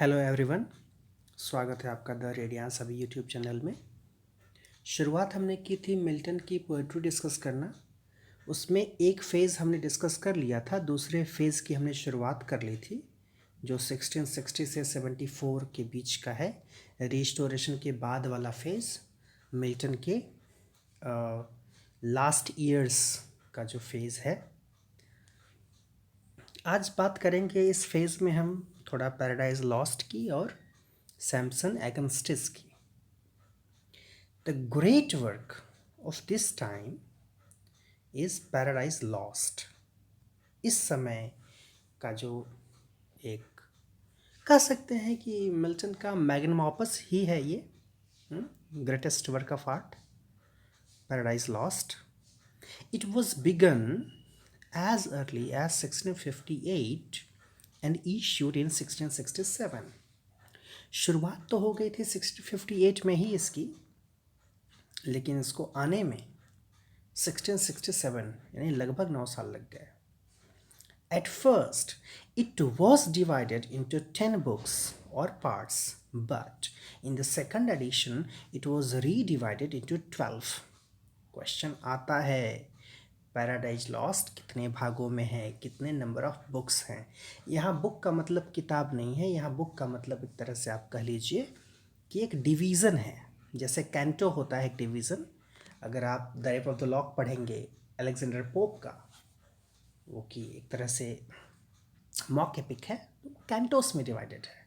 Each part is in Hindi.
Hello everyone. स्वागत है आपका द रेडियंस अभी यूट्यूब चैनल में। शुरुआत हमने की थी मिल्टन की पोएट्री डिस्कस करना। उसमें एक फ़ेज़ हमने डिस्कस कर लिया था, दूसरे फ़ेज़ की हमने शुरुआत कर ली थी जो 1660 से 74 के बीच का है। रिस्टोरेशन के बाद वाला फ़ेज़ मिल्टन के लास्ट ईयर्स का जो फ़ेज़ है। आज बात करेंगे इस फेज़ में हम थोड़ा पैराडाइज लॉस्ट की और सैमसन एगन्स्टिस की। The great work of this time is paradise lost. इस समय का जो एक कह सकते हैं कि मिल्टन का मैग्नम ऑपस ही है ये, greatest work of art, paradise lost. It was begun as early as 1658 and issued in 1667. शुरुआत तो हो गई थी 1658 में ही इसकी, लेकिन इसको आने में 1667 यानी लगभग 9 साल लग गए. At first, it was divided into 10 books or parts, but in the second edition, it was redivided into 12. Question आता है, पैराडाइज लॉस्ट कितने भागों में है, कितने नंबर ऑफ बुक्स हैं. यहाँ बुक का मतलब किताब नहीं है, यहाँ बुक का मतलब एक तरह से आप कह लीजिए कि एक डिवीज़न है. जैसे कैंटो होता है एक डिवीज़न. अगर आप the rape of the lock पढ़ेंगे अलेक्जेंडर पोप का, वो कि एक तरह से मॉक एपिक है, तो कैंटोस में डिवाइडेड है.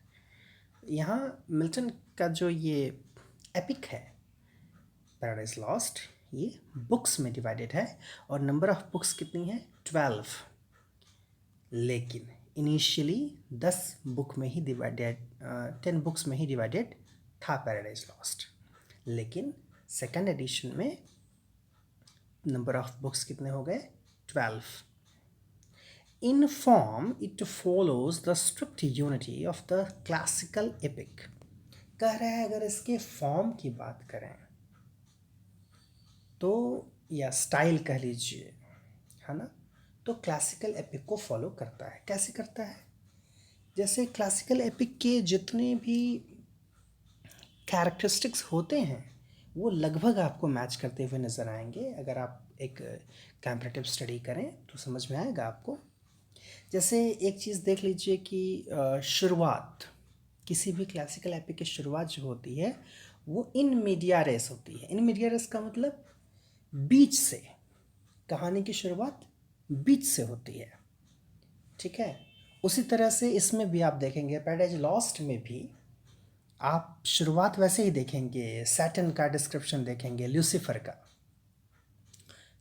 यहाँ मिल्टन का जो ये एपिक है पैराडाइज लॉस्ट, ये बुक्स में डिवाइडेड है और नंबर ऑफ बुक्स कितनी है, 12. लेकिन इनिशियली 10 बुक में ही डिवाइडेड, 10 बुक्स में ही डिवाइडेड था पैराडाइज लॉस्ट. लेकिन सेकेंड एडिशन में नंबर ऑफ बुक्स कितने हो गए, 12. In form it follows the strict unity of the classical epic. कह रहे हैं अगर इसके फॉर्म की बात करें तो, या स्टाइल कह लीजिए, है ना, तो क्लासिकल एपिक को फॉलो करता है. कैसे करता है, जैसे क्लासिकल एपिक के जितने भी कैरेक्टरिस्टिक्स होते हैं वो लगभग आपको मैच करते हुए नज़र आएंगे. अगर आप एक कंपैरेटिव स्टडी करें तो समझ में आएगा आपको. जैसे एक चीज़ देख लीजिए कि शुरुआत किसी भी क्लासिकल एपिक की शुरुआत जो होती है वो इन मीडिया रेस होती है. इन मीडिया रेस का मतलब बीच से, कहानी की शुरुआत बीच से होती है. ठीक है, उसी तरह से इसमें भी आप देखेंगे पैराडाइज लॉस्ट में भी आप शुरुआत वैसे ही देखेंगे. सैटर्न का डिस्क्रिप्शन देखेंगे, ल्यूसीफर का,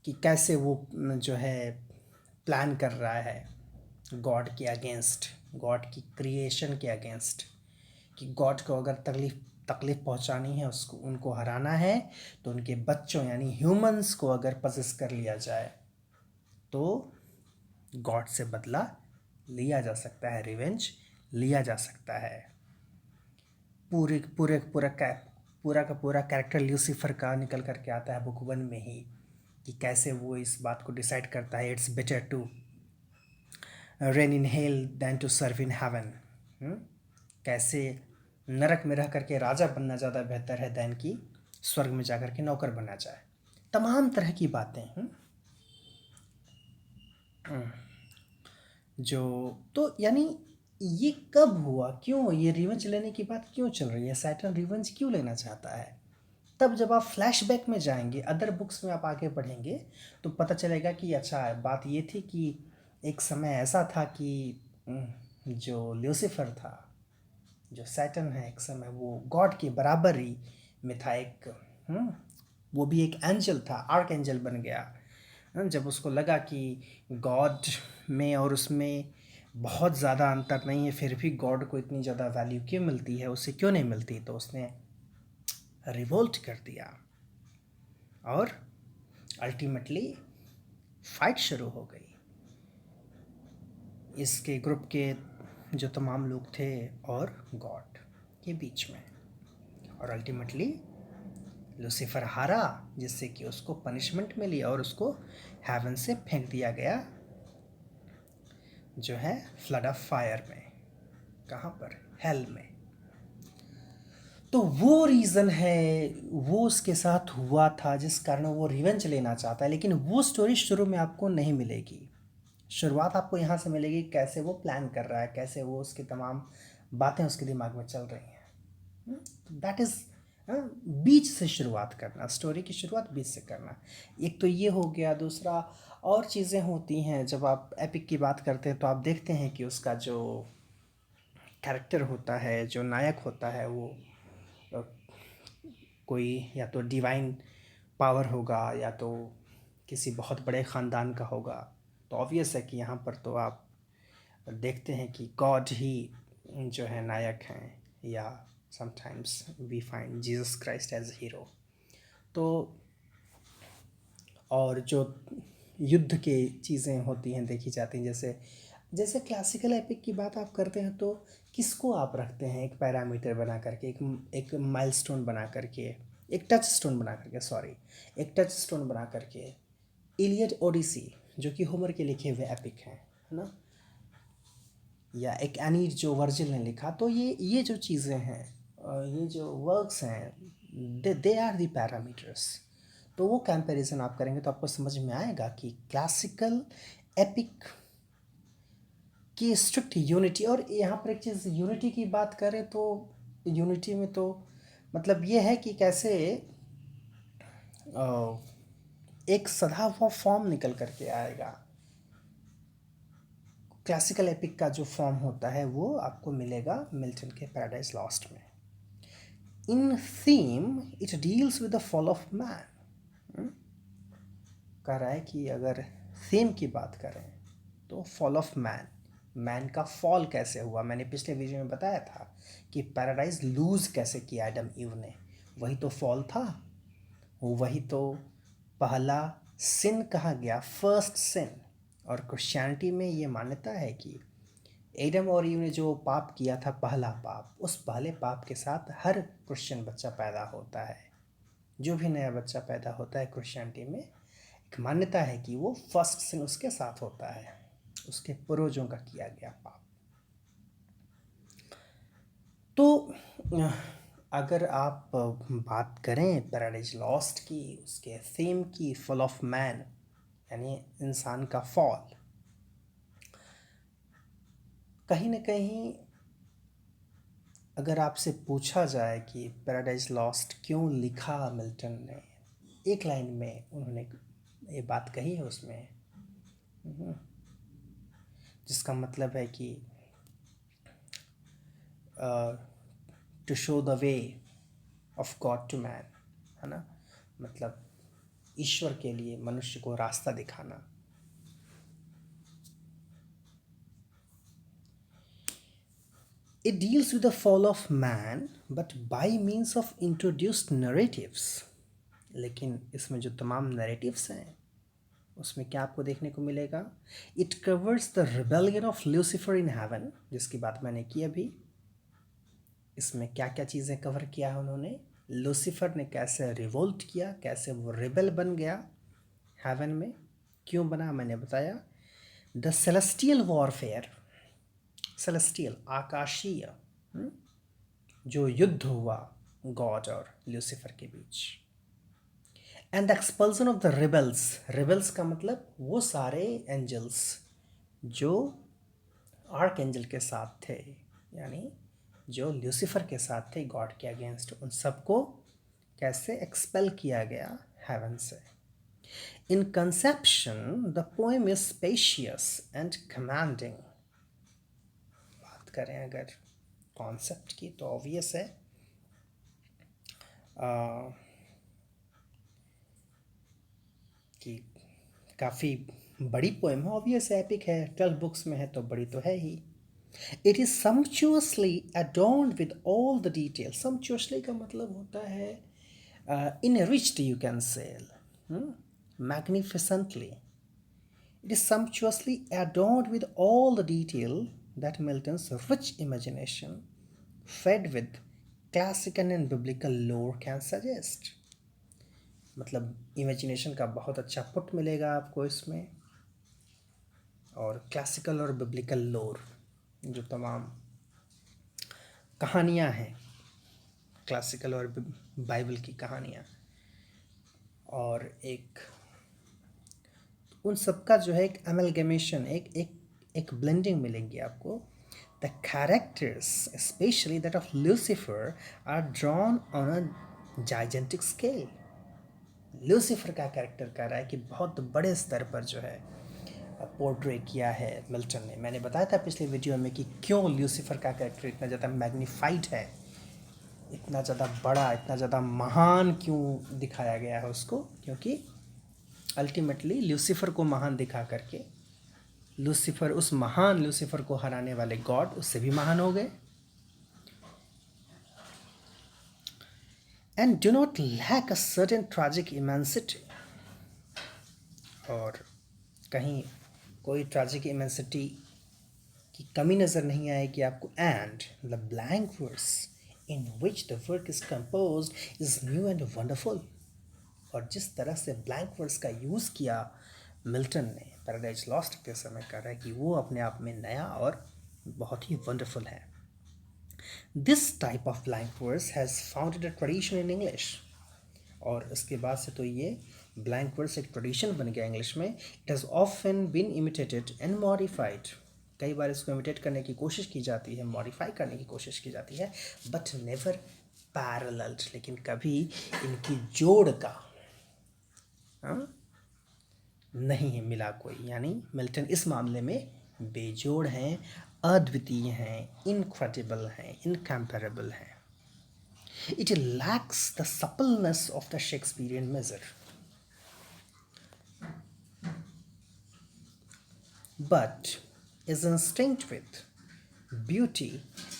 कि कैसे वो जो है प्लान कर रहा है गॉड के अगेंस्ट, गॉड की क्रिएशन के अगेंस्ट, कि गॉड को अगर तकलीफ़ पहुंचानी है, उसको उनको हराना है, तो उनके बच्चों यानी ह्यूमंस को अगर पजेस कर लिया जाए तो गॉड से बदला लिया जा सकता है, रिवेंज लिया जा सकता है. पूरा का पूरा कैरेक्टर ल्यूसीफर का निकल करके आता है बुक 1 में ही, कि कैसे वो इस बात को डिसाइड करता है it's better to reign in hell than to serve in heaven. कैसे नरक में रह करके राजा बनना ज़्यादा बेहतर है दैन कि स्वर्ग में जा कर के नौकर बना जाए. तमाम तरह की बातें जो, तो यानी ये कब हुआ, क्यों ये रिवेंज लेने की बात क्यों चल रही है, सैटर्न रिवेंज क्यों लेना चाहता है. तब जब आप फ्लैशबैक में जाएंगे, अदर बुक्स में आप आगे पढ़ेंगे तो पता चलेगा कि अच्छा बात ये थी कि एक समय ऐसा था कि जो ल्यूसीफर था, जो सैटर्न है, एक समय वो गॉड के बराबर ही में था. एक वो भी एक एंजल था, आर्क एंजल बन गया. जब उसको लगा कि गॉड में और उसमें बहुत ज़्यादा अंतर नहीं है, फिर भी गॉड को इतनी ज़्यादा वैल्यू क्यों मिलती है, उससे क्यों नहीं मिलती, तो उसने रिवोल्ट कर दिया और अल्टीमेटली फाइट शुरू हो गई. इसके ग्रुप के जो तमाम लोग थे और गॉड के बीच में, और अल्टीमेटली लूसीफर हारा, जिससे कि उसको पनिशमेंट मिली और उसको हेवन से फेंक दिया गया जो है फ्लड ऑफ फायर में. कहाँ पर? हेल में। तो वो रीज़न है, वो उसके साथ हुआ था जिस कारण वो रिवेंज लेना चाहता है, लेकिन वो स्टोरी शुरू में आपको नहीं मिलेगी। शुरुआत आपको यहाँ से मिलेगी कैसे वो प्लान कर रहा है, कैसे वो उसकी तमाम बातें उसके दिमाग में चल रही हैं। दैट इज़ बीच से शुरुआत करना, स्टोरी की शुरुआत बीच से करना। एक तो ये हो गया। दूसरा, और चीज़ें होती हैं जब आप एपिक की बात करते हैं तो आप देखते हैं कि उसका जो कैरेक्टर होता है, जो नायक होता है, वो अ, कोई या तो डिवाइन पावर होगा या तो किसी बहुत बड़े ख़ानदान का होगा। तो ऑब्वियस है कि यहाँ पर तो आप देखते हैं कि गॉड ही जो है नायक हैं, या sometimes we find Jesus Christ as hero. तो और जो युद्ध के चीज़ें होती हैं देखी जाती हैं, जैसे जैसे क्लासिकल एपिक की बात आप करते हैं तो किसको आप रखते हैं एक पैरामीटर बना करके, एक माइलस्टोन बना करके, एक टच स्टोन बना करके, सॉरी, एक टच स्टोन बना करके? इलियड ओडिसी, जो कि होमर के लिखे हुए एपिक हैं, है ना, या एक एनीड जो वर्जिल ने लिखा। तो ये जो चीज़ें हैं, ये जो वर्क्स हैं, दे आर दी पैरामीटर्स। तो वो कंपैरिजन आप करेंगे तो आपको समझ में आएगा कि क्लासिकल एपिक की स्ट्रिक्ट यूनिटी। और यहाँ पर एक चीज़, यूनिटी की बात करें तो यूनिटी में तो मतलब ये है कि कैसे एक सधा हुआ फॉर्म निकल करके आएगा। क्लासिकल एपिक का जो फॉर्म होता है वो आपको मिलेगा मिल्टन के पैराडाइज लॉस्ट में। इन theme it deals with the fall of man. कह रहा है कि अगर थीम की बात करें तो फॉल ऑफ मैन, मैन का फॉल कैसे हुआ। मैंने पिछले वीडियो में बताया था कि पैराडाइज लूज कैसे किया एडम ईव ने, वही तो फॉल था, वही तो पहला सिन कहा गया, फर्स्ट सिन। और क्रिश्चियनिटी में ये मान्यता है कि एडम और ईव ने जो पाप किया था, पहला पाप, उस पहले पाप के साथ हर क्रिश्चियन बच्चा पैदा होता है। जो भी नया बच्चा पैदा होता है क्रिश्चियनिटी में, एक मान्यता है कि वो फर्स्ट सिन उसके साथ होता है, उसके पूर्वजों का किया गया पाप। तो अगर आप बात करें पैराडाइज लॉस्ट की, उसके थीम की, फॉल ऑफ मैन यानी इंसान का फॉल, कहीं ना कहीं अगर आपसे पूछा जाए कि पैराडाइज लॉस्ट क्यों लिखा मिल्टन ने, एक लाइन में उन्होंने ये बात कही है उसमें, जिसका मतलब है कि to show the way of God to man, है ना, मतलब ईश्वर के लिए मनुष्य को रास्ता दिखाना। It deals with the fall of man but by means of introduced narratives। लेकिन इसमें जो तमाम नैरेटिव्स हैं उसमें क्या आपको देखने को मिलेगा? It covers the rebellion of Lucifer in heaven, जिसकी बात मैंने की अभी। इसमें क्या क्या चीज़ें कवर किया है उन्होंने? लूसीफर ने कैसे रिवोल्ट किया, कैसे वो रिबेल बन गया हेवन में, क्यों बना मैंने बताया। द सेलेस्टियल वॉरफेयर, सेलेस्टियल आकाशीय, जो युद्ध हुआ गॉड और लूसीफर के बीच। And the expulsion of the rebels, rebels का मतलब वो सारे एंजल्स जो आर्क एंजल के साथ थे, यानी जो लूसीफर के साथ थे गॉड के अगेंस्ट, उन सबको कैसे एक्सपेल किया गया हेवन से। In conception the poem is spacious and commanding. बात करें अगर कॉन्सेप्ट की तो ऑब्वियस है कि काफ़ी बड़ी पोएम है, ऑब्वियस एपिक है, 12 बुक्स में है तो बड़ी तो है ही। It is sumptuously adorned with all the details। Sumptuously का मतलब होता है enriched, you can say, magnificently। It is sumptuously adorned with all the detail that Milton's rich imagination, fed with classical and biblical lore, can suggest। मतलब इमेजिनेशन का बहुत अच्छा पुट मिलेगा आपको इसमें, और क्लासिकल और बिब्लिकल लोर, जो तमाम कहानियाँ हैं, क्लासिकल और बाइबल की कहानियाँ, और एक उन सबका जो है एक अमेलगमेशन, एक ब्लेंडिंग मिलेंगी आपको. The characters specially that of Lucifer are drawn on a gigantic scale. Lucifer का कैरेक्टर कह रहा है कि बहुत बड़े स्तर पर जो है पोर्ट्रे किया है मिल्टन ने. मैंने बताया था पिछले वीडियो में कि क्यों लूसीफर का कैरेक्टर इतना ज़्यादा मैग्नीफाइड है, इतना ज़्यादा बड़ा, इतना ज़्यादा महान क्यों दिखाया गया है उसको, क्योंकि अल्टीमेटली लूसीफर को महान दिखा करके लूसीफर, उस महान लूसीफर को हराने वाले गॉड उससे भी महान हो गए. And do not lack a certain tragic immensity. और कहीं कोई ट्रैजिक इमेंसिटी की कमी नज़र नहीं आएगी आपको. And the blank verse in which the work is composed is new and wonderful. और जिस तरह से ब्लैंक वर्स का यूज़ किया मिल्टन ने पैराडाइज लॉस्ट के समय, कर रहा है कि वो अपने आप में नया और बहुत ही वंडरफुल है. This type of blank verse has founded a tradition in English. और इसके बाद से तो ये ब्लैंक वर्स एक ट्रेडिशन बन गया इंग्लिश में. It has often been imitated and modified. कई बार इसको इमिटेट करने की कोशिश की जाती है, मॉडिफाई करने की कोशिश की जाती है, बट नेवर पैरेलल्ड. लेकिन कभी इनकी जोड़ का नहीं मिला कोई. यानी मिल्टन इस मामले में बेजोड़ हैं, अद्वितीय हैं, इनक्रेडिबल हैं, इनकम्पेरेबल हैं. It lacks the suppleness of the Shakespearean measure, but is instinct with beauty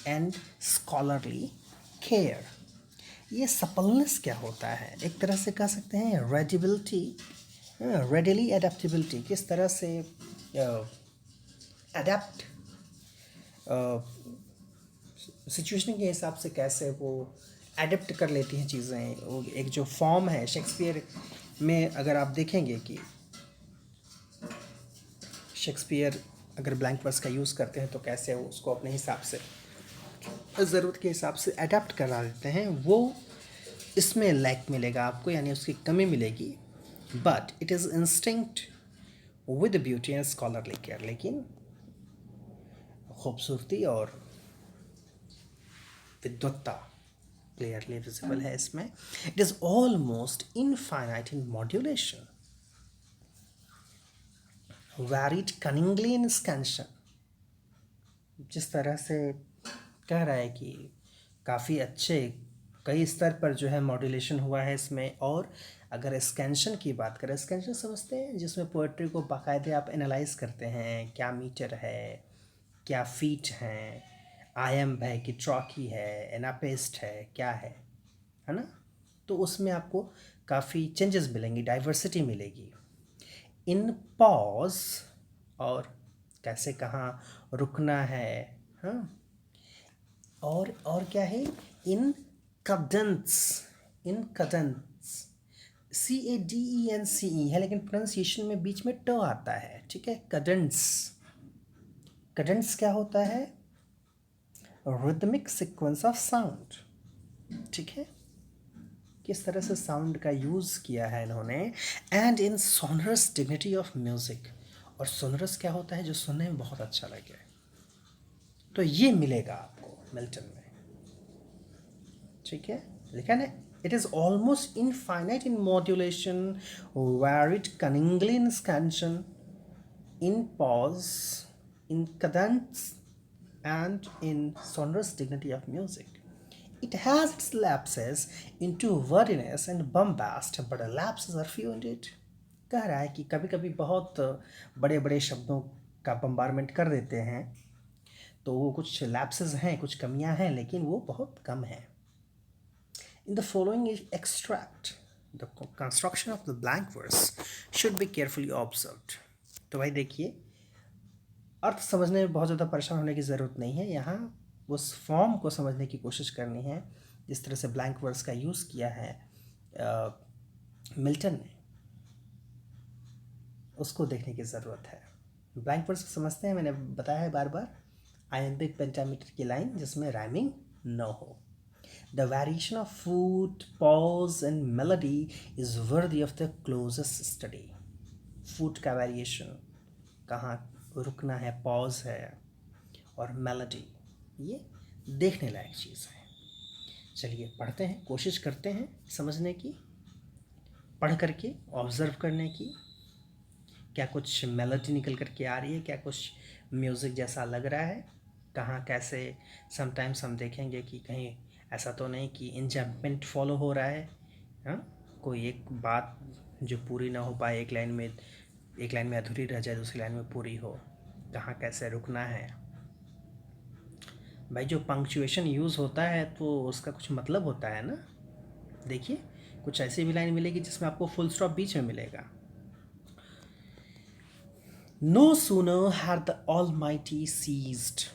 and scholarly care. ये सपलनेस क्या होता है? एक तरह से कह सकते हैं रेडिबिलिटी, रेडिली एडेप्टेबिलिटी. किस तरह से अडेप्ट सिचुएशन के हिसाब से कैसे वो एडेप्ट कर लेती हैं चीज़ें. वो एक जो फॉर्म है शेक्सपियर में, अगर आप देखेंगे कि शेक्सपियर अगर ब्लैंक वर्स का यूज़ करते हैं तो कैसे वो उसको अपने हिसाब से, ज़रूरत के हिसाब से अडेप्ट करा देते हैं, वो इसमें लैक मिलेगा आपको, यानी उसकी कमी मिलेगी. But it is instinct with beauty and scholarly care. लेकिन खूबसूरती और विद्वत्ता क्लियरली विजिबल है इसमें. It is almost infinite in modulation, varied cunningly in scansion. जिस तरह से कह रहा है कि काफ़ी अच्छे कई स्तर पर जो है मॉड्यूलेशन हुआ है इसमें. और अगर स्कैंशन की बात करें, स्कैंशन समझते हैं जिसमें पोएट्री को बाकायदे आप एनालाइज करते हैं, क्या मीटर है, क्या फीट हैं, आयम्ब है कि ट्रॉकी है, एनापेस्ट है, क्या है ना. तो उसमें आपको काफ़ी चेंजेस मिलेंगी, डाइवर्सिटी मिलेगी. इन पॉज, और कैसे कहाँ रुकना है, हाँ. और क्या है, इन कडेंस. इन कडेंस CADENCE है, लेकिन प्रोनाउंसिएशन में बीच में ट आता है, ठीक है. कडेंस, कडेंस क्या होता है? रिदमिक सीक्वेंस ऑफ साउंड, ठीक है. किस तरह से साउंड का यूज़ किया है इन्होंने. And in sonorous dignity of music. और सोनरस क्या होता है? जो सुनने में बहुत अच्छा लगे. तो ये मिलेगा आपको मिल्टन में, ठीक है. लिखा है, it is almost infinite in modulation, varied cunningly in scansion, in pause, in cadence, and in sonorous dignity of music. It has its lapses into wordiness and bombast, but the lapses are few indeed. कह रहा है कि कभी कभी बहुत बड़े बड़े शब्दों का बम्बारमेंट कर देते हैं, तो वो कुछ लैप्सेस हैं, कुछ कमियां हैं, लेकिन वो बहुत कम हैं. In the following extract, the construction of the blank verse should be carefully observed. तो भाई देखिए, अर्थ समझने में बहुत ज़्यादा परेशान होने की ज़रूरत नहीं है. यहाँ उस फॉर्म को समझने की कोशिश करनी है जिस तरह से ब्लैंक वर्स का यूज़ किया है मिल्टन ने, उसको देखने की ज़रूरत है. ब्लैंक वर्स समझते हैं, मैंने बताया है बार बार, आयम्बिक पेंटामीटर की लाइन जिसमें rhyming No. The variation of foot, pause, and melody is worthy of the closest study. फूट का वेरिएशन, कहाँ रुकना है, पॉज है, और मेलोडी, ये देखने लायक चीज़ है. चलिए पढ़ते हैं, कोशिश करते हैं समझने की, पढ़ करके ऑब्ज़र्व करने की. क्या कुछ मेलोडी निकल करके आ रही है, क्या कुछ म्यूज़िक जैसा लग रहा है, कहाँ कैसे. समटाइम्स हम देखेंगे कि कहीं ऐसा तो नहीं कि इंजम्पमेंट फॉलो हो रहा है. हाँ, कोई एक बात जो पूरी ना हो पाए, एक लाइन में अधूरी रह जाए, दूसरी लाइन में पूरी हो, कहाँ कैसे रुकना है. भाई जो पंक्चुएशन यूज़ होता है तो उसका कुछ मतलब होता है ना. देखिए कुछ ऐसी भी लाइन मिलेगी जिसमें आपको फुल स्टॉप बीच में मिलेगा. No sooner had the Almighty ceased,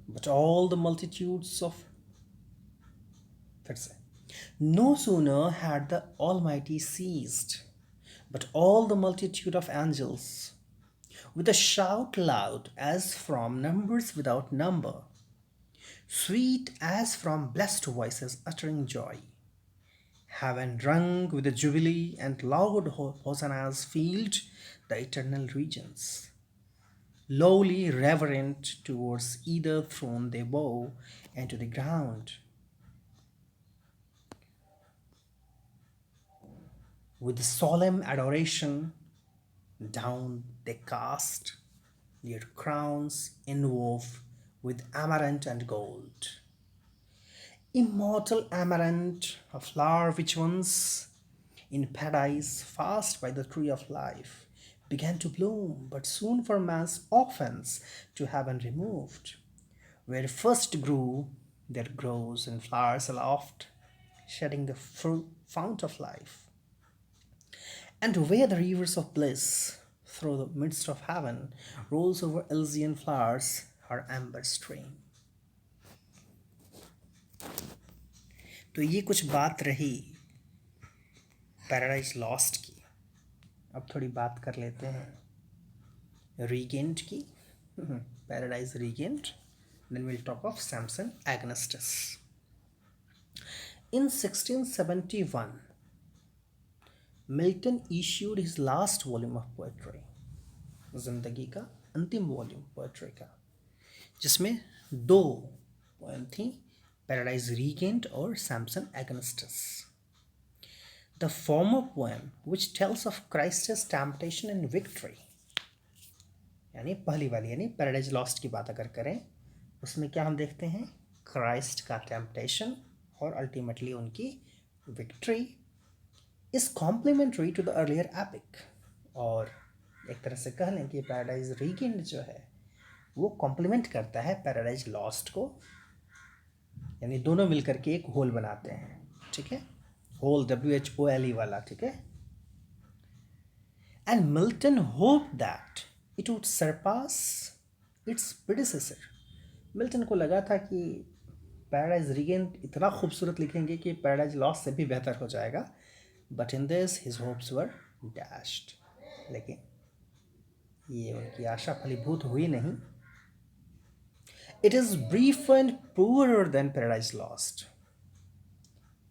but all the multitudes of फिर से. No sooner had the Almighty ceased, but all the multitude of angels, with a shout loud as from numbers without number, sweet as from blessed voices uttering joy, heaven rung with a jubilee, and loud hosannas filled the eternal regions. Lowly reverent towards either throne they bow, and to the ground. With solemn adoration down they cast their crowns inwove with amaranth and gold. Immortal amaranth, a flower which once in paradise fast by the tree of life began to bloom, but soon for man's offense to heaven removed. Where first grew, there grows in flowers aloft, shedding the fount of life. And where the rivers of bliss through the midst of heaven rolls over Elysian flowers her amber stream. तो ये कुछ बात रही पैराडाइज लॉस्ट की. अब थोड़ी बात कर लेते हैं रीगेंट की. Paradise regained. Then we'll talk of Samson Agonistes. In 1671, Milton issued his last volume of poetry, जिंदगी का अंतिम वॉल्यूम पोएट्री का, जिसमें 2 पोएम थी, पैराडाइज रीगेंट और Samson Agonistes. The former poem which tells of Christ's temptation and victory, यानी पहली वाली यानी पैराडाइज लॉस्ट की बात अगर करें, उसमें क्या हम देखते हैं, क्राइस्ट का टेम्पटेशन और अल्टीमेटली उनकी victory, is complementary to the earlier epic. और एक तरह से कह लें कि पैराडाइज रीगेंड जो है वो कॉम्प्लीमेंट करता है पैराडाइज लॉस्ट को, यानी दोनों मिलकर के एक होल बनाते हैं. ठीक है, होल WHOLE वाला. ठीक है. And Milton hope that it would surpass its predecessor. Milton को लगा था कि पैराडाइज रीगेंड इतना खूबसूरत लिखेंगे कि पैराडाइज लॉस्ट से भी बेहतर हो जाएगा. But in this his hopes were dashed. लेकिन ये उनकी आशा फलीभूत हुई नहीं. It is briefer and poorer than Paradise Lost.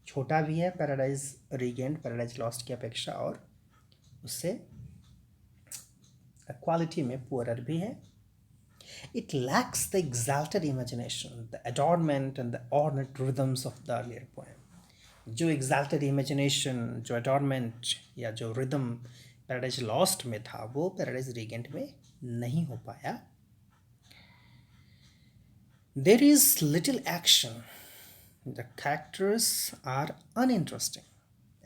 छोटा भी है पैराडाइज रीगेंड पैराडाइज लॉस्ट की अपेक्षा, और उससे क्वालिटी में पुअरर भी है. It lacks the exalted imagination, the adornment and the ornate rhythms of the earlier poem. जो एग्जाल्टेड इमेजिनेशन, जो अडॉर्नमेंट या जो रिदम पैराडाइज लॉस्ट में था वो पैराडाइज रीगेंट में नहीं हो पाया. There is little action, the characters are uninteresting.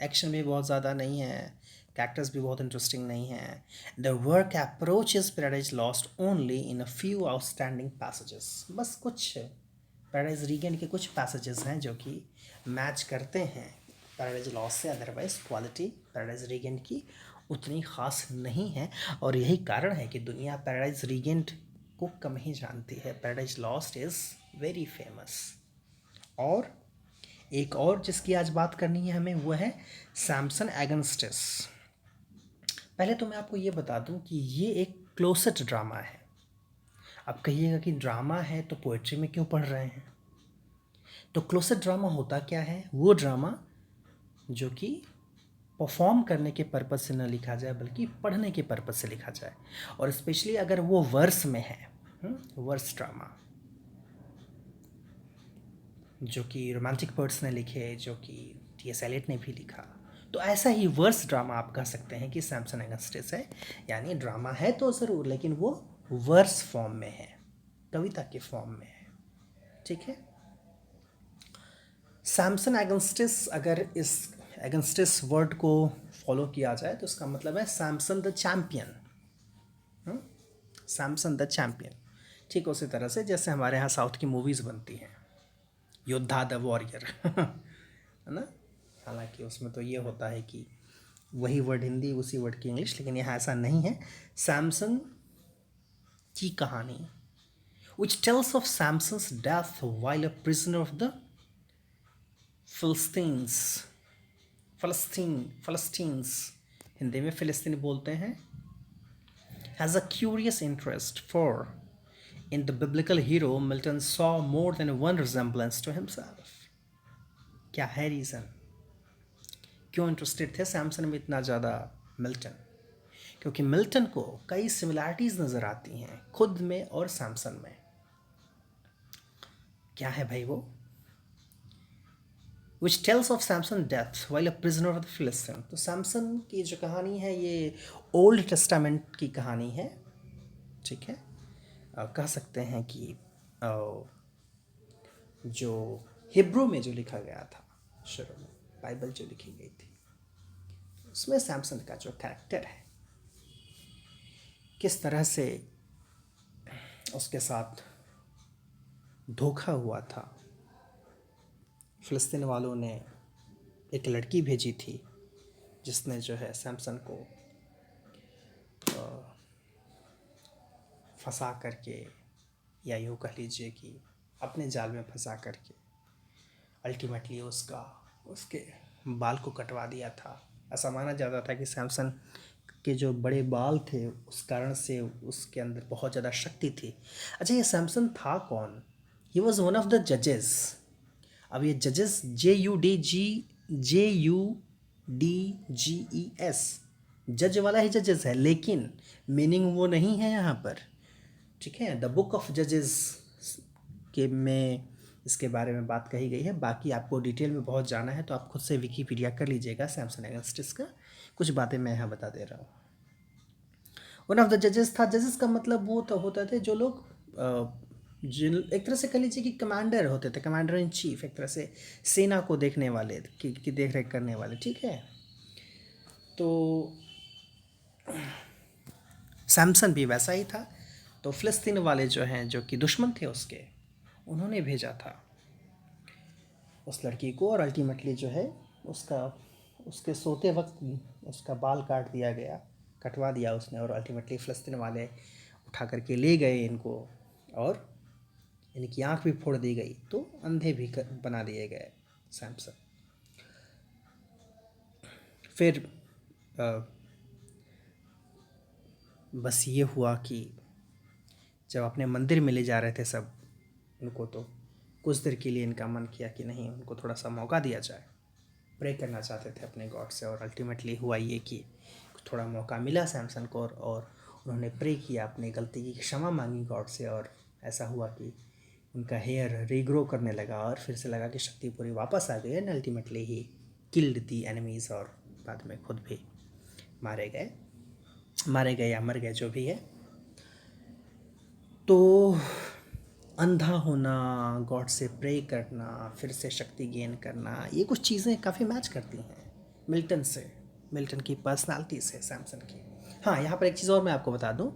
Action भी बहुत ज़्यादा नहीं है, कैरेक्टर्स भी बहुत इंटरेस्टिंग नहीं है. The work approaches paradise lost only in a few outstanding passages. बस कुछ पैराडाइज रीगेंट के कुछ पैसेजेस हैं जो कि मैच करते हैं पैराडाइज लॉस्ट से, अदरवाइज क्वालिटी पैराडाइज रीगेंट की उतनी ख़ास नहीं है. और यही कारण है कि दुनिया पैराडाइज रीगेंट को कम ही जानती है. Paradise lost is very famous. और एक और जिसकी आज बात करनी है हमें, वो है सैमसन एगोनिस्टस. पहले तो मैं आपको ये बता दूं कि ये एक क्लोसेट ड्रामा है. अब कहिएगा कि ड्रामा है तो पोएट्री में क्यों पढ़ रहे हैं. तो क्लोसेट ड्रामा होता क्या है? वो ड्रामा जो कि परफॉर्म करने के पर्पज़ से न लिखा जाए बल्कि पढ़ने के पर्पज़ से लिखा जाए, और स्पेशली अगर वो वर्स में है, वर्स ड्रामा जो कि रोमांटिक पोएट्स ने लिखे, जो कि टी.एस. एलियट ने भी लिखा। तो ऐसा ही वर्स ड्रामा आप कह सकते हैं कि सैमसन अगस्टिस है, यानी ड्रामा है तो ज़रूर, लेकिन वो वर्स फॉर्म में है, कविता के फॉर्म में है। ठीक है। सैमसन एगेंस्टिस, अगर इस एगेंस्टिस वर्ड को फॉलो किया जाए तो उसका मतलब है Samson the champion, Samson the champion. ठीक उसी तरह से जैसे हमारे यहाँ साउथ की मूवीज़ बनती हैं, योद्धा द वॉरियर है ना। हालांकि उसमें तो ये होता है कि वही वर्ड हिंदी उसी वर्ड की इंग्लिश, लेकिन यहाँ ऐसा नहीं है। सैमसन की कहानी which tells of Samson's death while a prisoner of the Philistines, Philistines, Hindi में फिलिस्तीनी बोलते हैं, has a curious interest for in the biblical hero Milton saw more than one resemblance to himself. क्या है रीज़न? क्यों इंटरेस्टेड थे सैमसन में इतना ज़्यादा मिल्टन? क्योंकि मिल्टन को कई सिमिलैरिटीज़ नज़र आती हैं खुद में और सैमसन में। क्या है भाई वो? Which tells of Samson's death while a prisoner of the Philistine. तो सैमसन की जो कहानी है ये ओल्ड टेस्टामेंट की कहानी है। ठीक है। कह सकते हैं कि जो हिब्रू में जो लिखा गया था शुरू में, बाइबल जो लिखी गई थी, उसमें सैमसन का जो कैरेक्टर है, किस तरह से उसके साथ धोखा हुआ था। फ़िलिस्तीन वालों ने एक लड़की भेजी थी जिसने जो है सैमसन को फंसा करके, या यूँ कह लीजिए कि अपने जाल में फंसा करके अल्टीमेटली उसके बाल को कटवा दिया था। ऐसा माना जाता था कि सैमसन के जो बड़े बाल थे उस कारण से उसके अंदर बहुत ज़्यादा शक्ति थी। अच्छा, ये सैमसन था कौन? He was one of the जजेस। अब ये जजेस JUDGES, जज वाला ही जजेस है, लेकिन मीनिंग वो नहीं है यहाँ पर। ठीक है। द बुक ऑफ जजेस के में इसके बारे में बात कही गई है। बाकी आपको डिटेल में बहुत जाना है तो आप खुद से विकीपीडिया कर लीजिएगा सैमसन एगस्टिस का। कुछ बातें मैं यहाँ बता दे रहा हूँ। वन ऑफ द जजेस था। जजेस का मतलब वो तो होता थे जो लोग जिन एक तरह से कह लीजिए कि कमांडर होते थे, कमांडर इन चीफ, एक तरह से सेना को देखने वाले की देख रेख करने वाले। ठीक है। तो सैमसन भी वैसा ही था। तो फ़िलिस्तीन वाले जो हैं, जो कि दुश्मन थे उसके, उन्होंने भेजा था उस लड़की को, और अल्टीमेटली जो है उसके सोते वक्त उसका बाल काट दिया गया, कटवा दिया उसने, और अल्टीमेटली फ़िलिस्तीन वाले उठा करके ले गए इनको, और इनकी आँख भी फोड़ दी गई, तो अंधे भी बना दिए गए सैमसन। फिर बस ये हुआ कि जब अपने मंदिर में ले जा रहे थे सब उनको, तो कुछ देर के लिए इनका मन किया कि नहीं, उनको थोड़ा सा मौका दिया जाए। प्रे करना चाहते थे अपने गॉड से, और अल्टीमेटली हुआ ये कि थोड़ा मौका मिला सैमसन को, और उन्होंने प्रे किया, अपनी गलती की क्षमा मांगी गॉड से, और ऐसा हुआ कि उनका हेयर रीग्रो करने लगा, और फिर से लगा कि शक्ति पूरी वापस आ गई, and ultimately he killed the enemies, और बाद में खुद भी मारे गए या मर गए, जो भी है। तो अंधा होना, गॉड से प्रे करना, फिर से शक्ति गेन करना, ये कुछ चीज़ें काफ़ी मैच करती हैं मिल्टन से, मिल्टन की पर्सनालिटी से, सैमसन की। हाँ, यहाँ पर एक चीज़ और मैं आपको बता दूँ,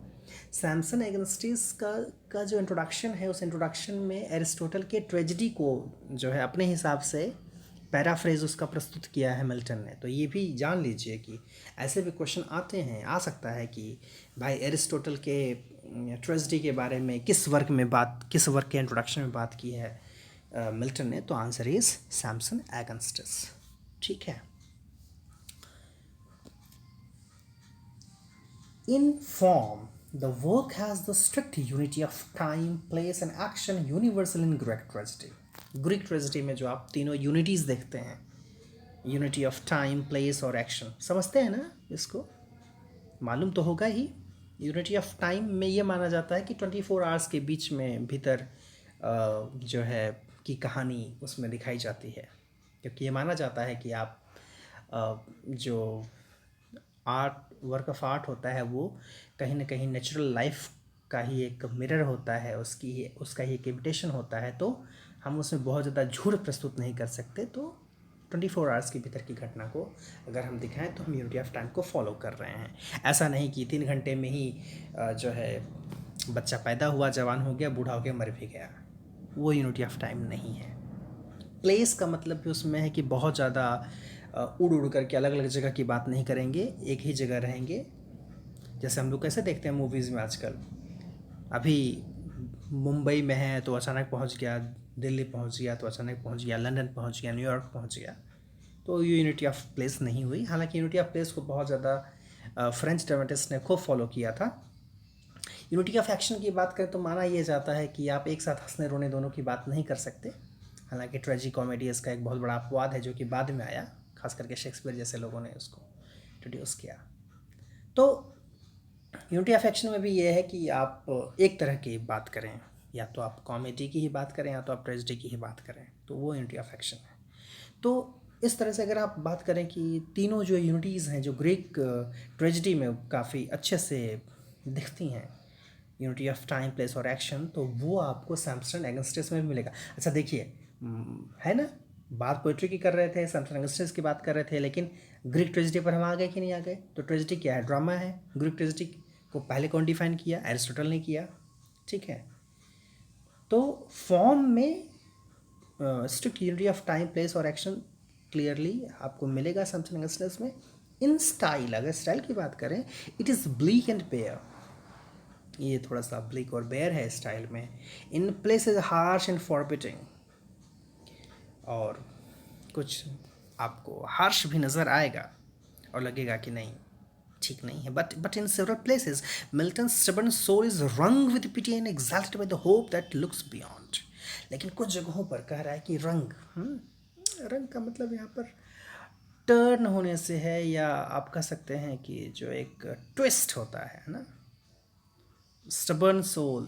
सैमसन एगस्टिस का जो इंट्रोडक्शन है, उस इंट्रोडक्शन में एरिस्टोटल के ट्रेजेडी को जो है अपने हिसाब से पैराफ्रेज उसका प्रस्तुत किया है मिल्टन ने। तो ये भी जान लीजिए कि ऐसे भी क्वेश्चन आते हैं, आ सकता है कि भाई एरिस्टोटल के ट्रेजेडी के बारे में किस वर्क के इंट्रोडक्शन में बात की है मिल्टन ने, तो आंसर इज सैमसन एगस्टिस। ठीक है। In form the work has the strict unity of time, place and action universal in Greek tragedy. Greek tragedy में जो आप तीनों यूनिटीज़ देखते हैं, यूनिटी ऑफ टाइम, प्लेस और एक्शन, समझते हैं ना इसको? मालूम तो होगा ही। यूनिटी ऑफ टाइम में ये माना जाता है कि 24 आवर्स के बीच में भीतर जो है कि कहानी उसमें दिखाई जाती है, क्योंकि ये माना जाता है कि आप जो आर्ट, वर्क ऑफ आर्ट होता है वो कहीं ना कहीं नेचुरल लाइफ का ही एक मिरर होता है, उसका ही एक इमिटेशन होता है, तो हम उसमें बहुत ज़्यादा झूठ प्रस्तुत नहीं कर सकते। तो 24 आवर्स के भीतर की घटना को अगर हम दिखाएं तो हम यूनिटी ऑफ टाइम को फॉलो कर रहे हैं। ऐसा नहीं कि 3 घंटे में ही जो है बच्चा पैदा हुआ, जवान हो गया, बूढ़ा हो गया, मर भी गया, वो यूनिटी ऑफ टाइम नहीं है। प्लेस का मतलब भी उसमें है कि बहुत ज़्यादा उड़ उड़ करके अलग अलग जगह की बात नहीं करेंगे, एक ही जगह रहेंगे। जैसे हम लोग कैसे देखते हैं मूवीज़ में आजकल, अभी मुंबई में है तो अचानक पहुंच गया, दिल्ली पहुंच गया तो अचानक पहुंच गया, लंदन पहुंच गया, न्यूयॉर्क पहुंच गया, तो ये यूनिटी ऑफ प्लेस नहीं हुई। हालांकि यूनिटी ऑफ प्लेस को बहुत ज़्यादा फ्रेंच ड्रामेटिस्ट ने खूब फॉलो किया था। यूनिटी ऑफ एक्शन की बात करें तो माना यह जाता है कि आप एक साथ हंसने रोने दोनों की बात नहीं कर सकते। हालांकि ट्रेजी कॉमेडी इसका एक बहुत बड़ा अपवाद है जो कि बाद में आया, खास करके शेक्सपियर जैसे लोगों ने उसको इंट्रोड्यूस किया। तो यूनिटी ऑफ एक्शन में भी ये है कि आप एक तरह की बात करें, या तो आप कॉमेडी की ही बात करें या तो आप ट्रेजिडी की ही बात करें, तो वो यूनिटी ऑफ एक्शन है। तो इस तरह से अगर आप बात करें कि तीनों जो यूनिटीज़ हैं जो ग्रीक ट्रेजिडी में काफ़ी अच्छे से दिखती हैं, यूनिटी ऑफ टाइम, प्लेस और एक्शन, तो वो आपको सैम्सन एगस्टिस में भी मिलेगा। अच्छा देखिए, है ना, बात पोइट्री की कर रहे थे, सैम्सन एगस्टिस की बात कर रहे थे, लेकिन ग्रीक ट्रेजिडी पर हम आ गए कि नहीं आ गए? तो ट्रेजिडी क्या है? ड्रामा है। ग्रीक ट्रेजिडी को पहले कौन डिफाइन किया? एरिस्टोटल ने किया, ठीक है। तो फॉर्म में strict unity of time, place और एक्शन क्लियरली आपको मिलेगा सैम्सन एगस्टिस में। इन स्टाइल, अगर स्टाइल की बात करें, it is bleak and bare, ये थोड़ा सा ब्लिक और बेयर है स्टाइल में। In place is harsh and forbidding, और कुछ आपको हार्श भी नज़र आएगा और लगेगा कि नहीं, ठीक नहीं है। But in several places Milton stubborn soul is wrung with pity and exalted by the hope that looks beyond. लेकिन कुछ जगहों पर कह रहा है कि रंग, रंग का मतलब यहाँ पर टर्न होने से है, या आप कह सकते हैं कि जो एक ट्विस्ट होता है ना। Stubborn soul,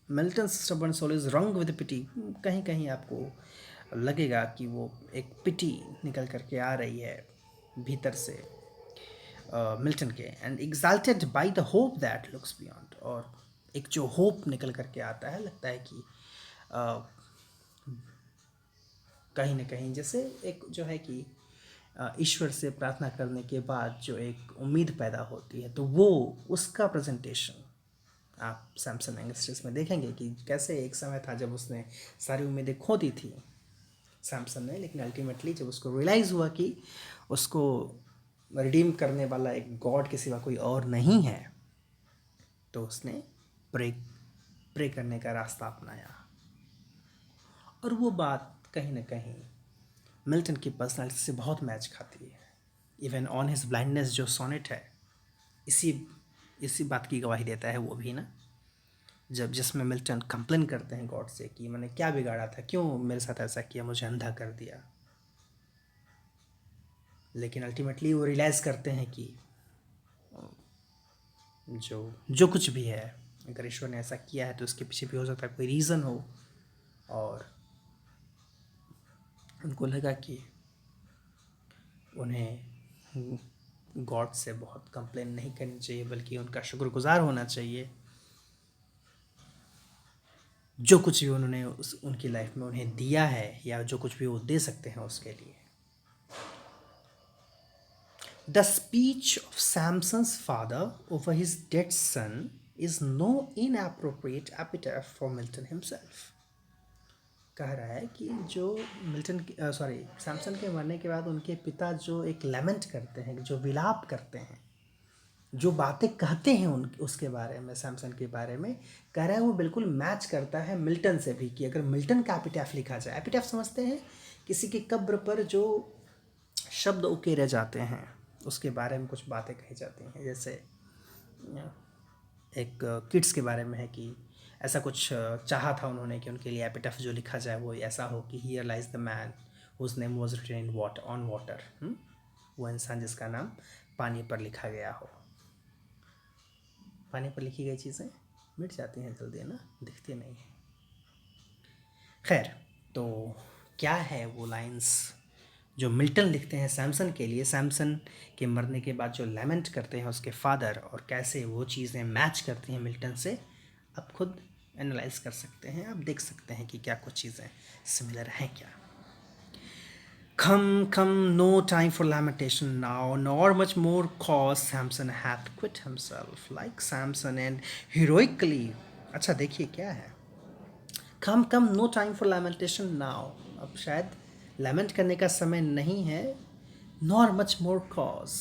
Milton stubborn soul is wrung with pity, कहीं कहीं आपको लगेगा कि वो एक पिटी निकल करके आ रही है भीतर से मिल्टन के, and exalted bye the hope that looks beyond, और एक जो होप निकल करके आता है, लगता है कि कहीं ना कहीं जैसे एक जो है कि ईश्वर से प्रार्थना करने के बाद जो एक उम्मीद पैदा होती है, तो वो उसका प्रेजेंटेशन आप सैमसन एंगस्टिस में देखेंगे कि कैसे एक समय था जब उसने सारी उम्मीदें खो दी थी सैमसन ने, लेकिन अल्टीमेटली जब उसको रियलाइज़ हुआ कि उसको रिडीम करने वाला एक गॉड के सिवा कोई और नहीं है, तो उसने प्रे करने का रास्ता अपनाया। और वो बात कहीं ना कहीं मिल्टन की पर्सनालिटी से बहुत मैच खाती है। इवन ऑन हिज ब्लाइंडनेस जो सोनेट है, इसी बात की गवाही देता है वो भी ना, जिसमें मिल्टन कंप्लेन करते हैं गॉड से कि मैंने क्या बिगाड़ा था, क्यों मेरे साथ ऐसा किया, मुझे अंधा कर दिया। लेकिन अल्टीमेटली वो रियलाइज़ करते हैं कि जो कुछ भी है, अगर ईश्वर ने ऐसा किया है तो उसके पीछे भी हो सकता है कोई रीज़न हो, और उनको लगा कि उन्हें गॉड से बहुत कंप्लेन नहीं करनी चाहिए, बल्कि उनका शुक्रगुजार होना चाहिए जो कुछ भी उन्होंने उनकी लाइफ में उन्हें दिया है, या जो कुछ भी वो दे सकते हैं उसके लिए। The speech of Samson's father over his dead son is no inappropriate epitaph for Milton himself. कह रहा है कि जो सैमसन के मरने के बाद उनके पिता जो एक लेमेंट करते हैं, जो विलाप करते हैं, जो बातें कहते हैं उसके बारे में, सैमसन के बारे में, कह रहा है वो बिल्कुल मैच करता है मिल्टन से भी। कि अगर मिल्टन का एपिटैफ लिखा जाए, एपिटैफ समझते हैं किसी की कब्र पर जो शब्द उकेरे जाते हैं, उसके बारे में कुछ बातें कही जाती हैं। जैसे एक किड्स के बारे में है कि ऐसा कुछ चाहा था उन्होंने कि उनके लिए एपिटफ जो लिखा जाए वो ऐसा हो कि here lies the man whose name was written in water on water, वो इंसान जिसका नाम पानी पर लिखा गया हो। पानी पर लिखी गई चीज़ें मिट जाती हैं जल्दी, है ना, दिखती नहीं है। खैर, तो क्या है वो लाइंस जो मिल्टन लिखते हैं सैमसन के लिए, सैमसन के मरने के बाद जो लैमेंट करते हैं उसके फादर, और कैसे वो चीज़ें मैच करती हैं मिल्टन से, आप खुद एनालाइज कर सकते हैं, आप देख सकते हैं कि क्या कुछ चीज़ें सिमिलर हैं क्या। Come, come, no time for lamentation now, nor much more cause Samson hath quit himself like Samson and heroically. अच्छा देखिए क्या है, come, come, no time for lamentation now. अब शायद लैमेंट करने का समय नहीं है, nor much more cause.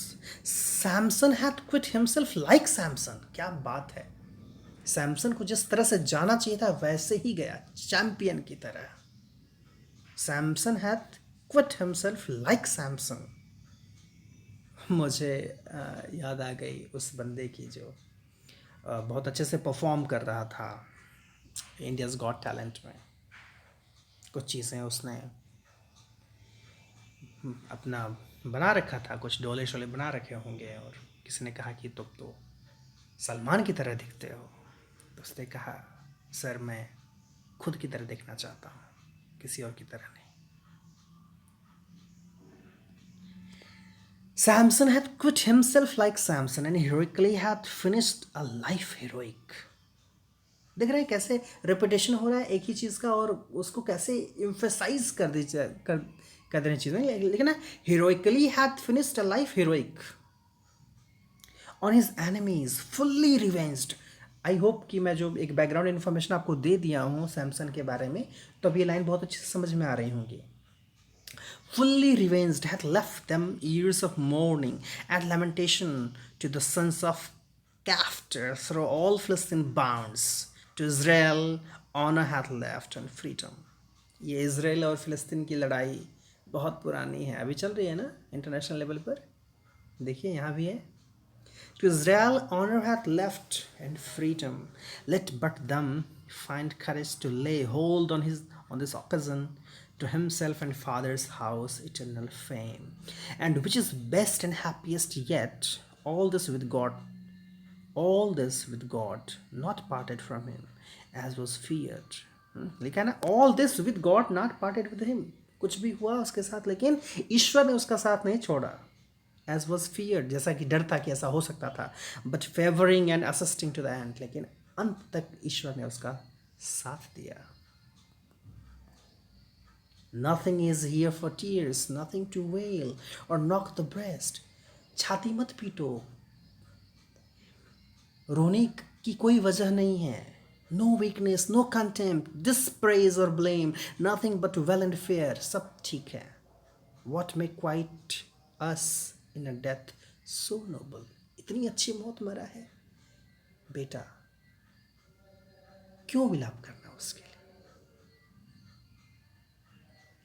Samson hath quit himself like Samson. क्या बात है, सैमसन को जिस तरह से जाना चाहिए था वैसे ही गया, चैंपियन की तरह। Samson hath quit himself like Samson. मुझे याद आ गई उस बंदे की जो बहुत अच्छे से परफॉर्म कर रहा था इंडियाज़ गॉट टैलेंट में। कुछ चीज़ें उसने अपना बना रखा था, कुछ डोले शोले बना रखे होंगे, और किसी ने कहा कि तुम तो सलमान की तरह दिखते हो, तो उसने कहा सर मैं खुद की तरह देखना चाहता हूँ, किसी और की तरह नहीं। Samson hath quit himself like Samson and heroically hath finished a life heroic. देख रहे हैं कैसे रिपीटेशन हो रहा है एक ही चीज़ का, और उसको कैसे एम्फेसाइज कर देने चीज़ें, लेकिन ना, heroically hath finished a life heroic on his enemies fully revenged. I hope कि मैं जो एक बैकग्राउंड इन्फॉर्मेशन आपको दे दिया हूँ सैमसन के बारे में, तो अब ये लाइन बहुत अच्छे से समझ में आ रही होंगी। Fully revenged hath left them years of mourning and lamentation to the sons of Captor through all Philistine bounds. To Israel honor hath left and freedom. ये इज़राइल और फ़िलिस्तीन की लड़ाई बहुत पुरानी है, अभी चल रही है ना इंटरनेशनल लेवल पर, देखिए यहाँ भी है। To Israel honor hath left and freedom. Let but them find courage to lay hold on this occasion to himself and father's house eternal fame. And which is best and happiest yet, all this with God, not parted from him, as was feared. लिखा है ना, all this with God not parted with him. कुछ भी हुआ उसके साथ लेकिन ईश्वर ने उसका साथ नहीं छोड़ा। As was feared, जैसा कि डर था कि ऐसा हो सकता था, but favoring and assisting to the end, लेकिन अंत तक ईश्वर ने उसका साथ दिया। Nothing is here for tears, nothing to wail or knock the breast. छाती मत पीटो, रोने की कोई वजह नहीं है। No weakness, no contempt, dispraise or blame, nothing but well and fair. सब ठीक है। What may quiet us in a death so noble? इतनी अच्छी मौत मरा है बेटा, क्यों विलाप करना उसके लिए।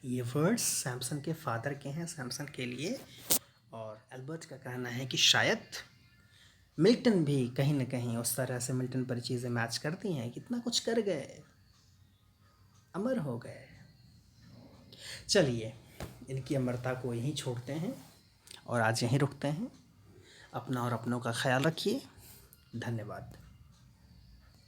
ये वर्ड्स सैमसन के फादर के हैं, सैमसन के लिए, और एल्बर्ट का कहना है कि शायद मिल्टन भी कहीं ना कहीं उस तरह से मिल्टन पर चीज़ें मैच करती हैं, कितना कुछ कर गए, अमर हो गए। चलिए इनकी अमरता को यहीं छोड़ते हैं और आज यहीं रुकते हैं। अपना और अपनों का ख्याल रखिए। धन्यवाद।